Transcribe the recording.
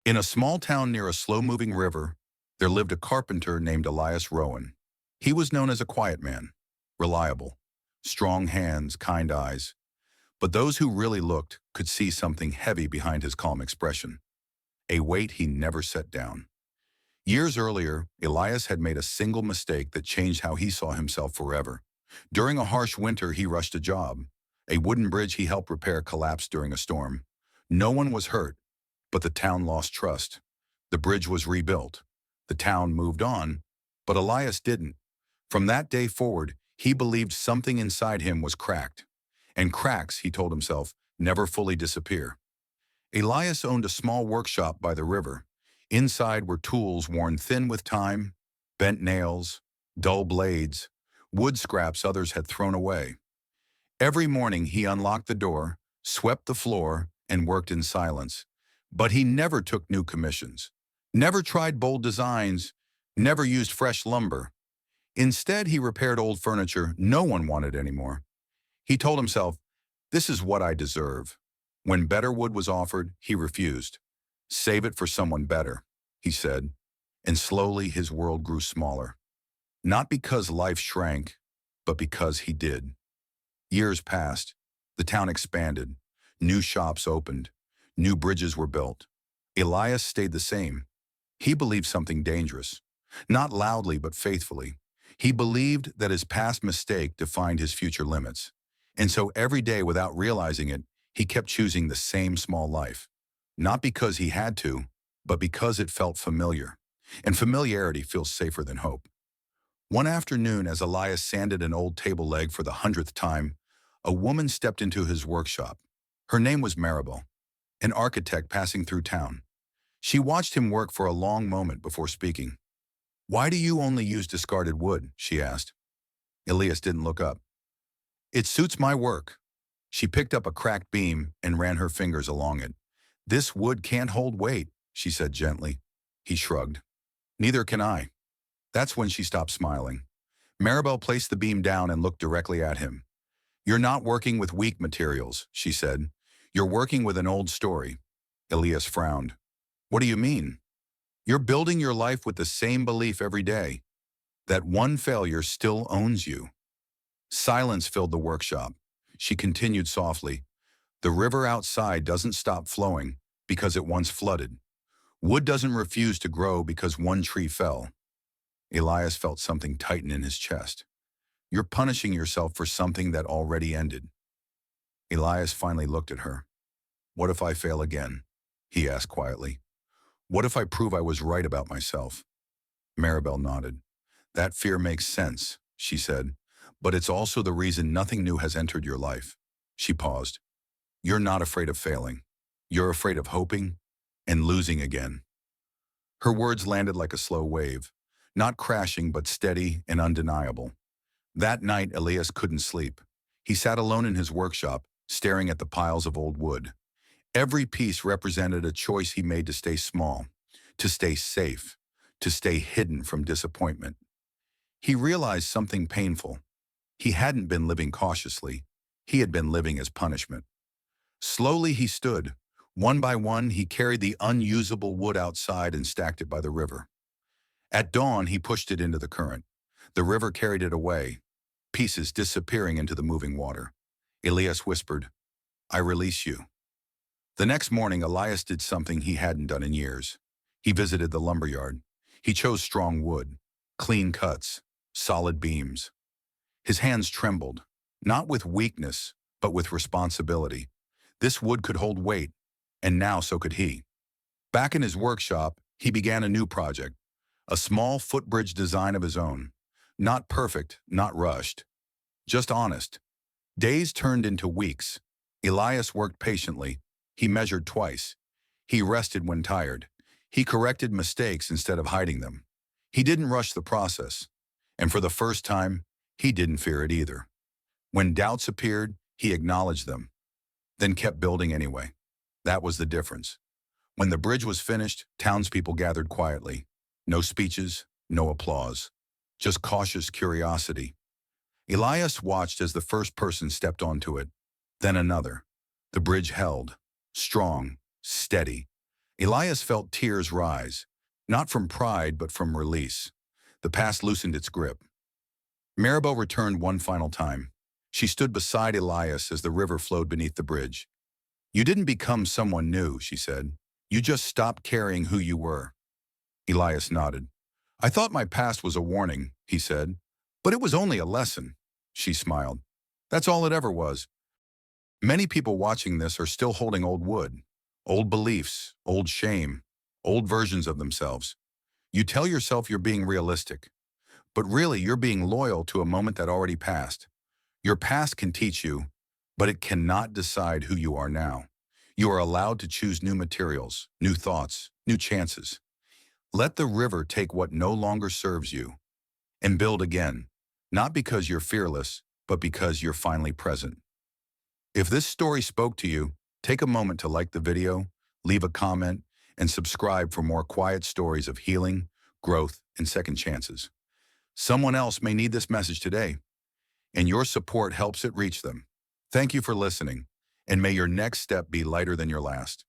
In a small town near a slow-moving river, there lived a carpenter named Elias Rowan. He was known as a quiet man, reliable, strong hands, kind eyes. But those who really looked could see something heavy behind his calm expression, a weight he never set down. Years earlier, Elias had made a single mistake that changed how he saw himself forever. During a harsh winter, he rushed a job. A wooden bridge he helped repair collapsed during a storm. No one was hurt, but the town lost trust. The bridge was rebuilt. The town moved on, but Elias didn't. From that day forward, he believed something inside him was cracked. And cracks, he told himself, never fully disappear. Elias owned a small workshop by the river. Inside were tools worn thin with time, bent nails, dull blades, wood scraps others had thrown away. Every morning he unlocked the door, swept the floor, and worked in silence. But he never took new commissions, never tried bold designs, never used fresh lumber. Instead, he repaired old furniture no one wanted anymore. He told himself, "This is what I deserve." When better wood was offered, he refused. "Save it for someone better," he said, and slowly his world grew smaller. Not because life shrank, but because he did. Years passed. The town expanded. New shops opened. New bridges were built. Elias stayed the same. He believed something dangerous. Not loudly, but faithfully. He believed that his past mistake defined his future limits. And so every day, without realizing it, he kept choosing the same small life. Not because he had to, but because it felt familiar. And familiarity feels safer than hope. One afternoon, as Elias sanded an old table leg for the 100th time, a woman stepped into his workshop. Her name was Maribel, an architect passing through town. She watched him work for a long moment before speaking. "Why do you only use discarded wood?" she asked. Elias didn't look up. "It suits my work." She picked up a cracked beam and ran her fingers along it. "This wood can't hold weight," she said gently. He shrugged. "Neither can I." That's when she stopped smiling. Maribel placed the beam down and looked directly at him. "You're not working with weak materials," she said. "You're working with an old story." Elias frowned. "What do you mean?" "You're building your life with the same belief every day, that one failure still owns you." Silence filled the workshop. She continued softly. "The river outside doesn't stop flowing because it once flooded. Wood doesn't refuse to grow because one tree fell." Elias felt something tighten in his chest. "You're punishing yourself for something that already ended." Elias finally looked at her. "What if I fail again?" he asked quietly. "What if I prove I was right about myself?" Maribel nodded. "That fear makes sense," she said, "but it's also the reason nothing new has entered your life." She paused. "You're not afraid of failing. You're afraid of hoping and losing again." Her words landed like a slow wave, not crashing but steady and undeniable. That night, Elias couldn't sleep. He sat alone in his workshop, staring at the piles of old wood. Every piece represented a choice he made to stay small, to stay safe, to stay hidden from disappointment. He realized something painful. He hadn't been living cautiously. He had been living as punishment. Slowly he stood. One by one, he carried the unusable wood outside and stacked it by the river. At dawn, he pushed it into the current. The river carried it away, pieces disappearing into the moving water. Elias whispered, "I release you." The next morning, Elias did something he hadn't done in years. He visited the lumberyard. He chose strong wood, clean cuts, solid beams. His hands trembled, not with weakness, but with responsibility. This wood could hold weight, and now so could he. Back in his workshop, he began a new project, a small footbridge design of his own. Not perfect, not rushed, just honest. Days turned into weeks. Elias worked patiently. He measured twice. He rested when tired. He corrected mistakes instead of hiding them. He didn't rush the process. And for the first time, he didn't fear it either. When doubts appeared, he acknowledged them, then kept building anyway. That was the difference. When the bridge was finished, townspeople gathered quietly. No speeches, no applause, just cautious curiosity. Elias watched as the first person stepped onto it, then another. The bridge held, strong, steady. Elias felt tears rise, not from pride but from release. The past loosened its grip. Maribel returned one final time. She stood beside Elias as the river flowed beneath the bridge. "You didn't become someone new," she said. "You just stopped carrying who you were." Elias nodded. "I thought my past was a warning," he said. "But it was only a lesson." She smiled. "That's all it ever was." Many people watching this are still holding old wood, old beliefs, old shame, old versions of themselves. You tell yourself you're being realistic, but really you're being loyal to a moment that already passed. Your past can teach you, but it cannot decide who you are now. You are allowed to choose new materials, new thoughts, new chances. Let the river take what no longer serves you and build again, not because you're fearless, but because you're finally present. If this story spoke to you, take a moment to like the video, leave a comment, and subscribe for more quiet stories of healing, growth, and second chances. Someone else may need this message today, and your support helps it reach them. Thank you for listening, and may your next step be lighter than your last.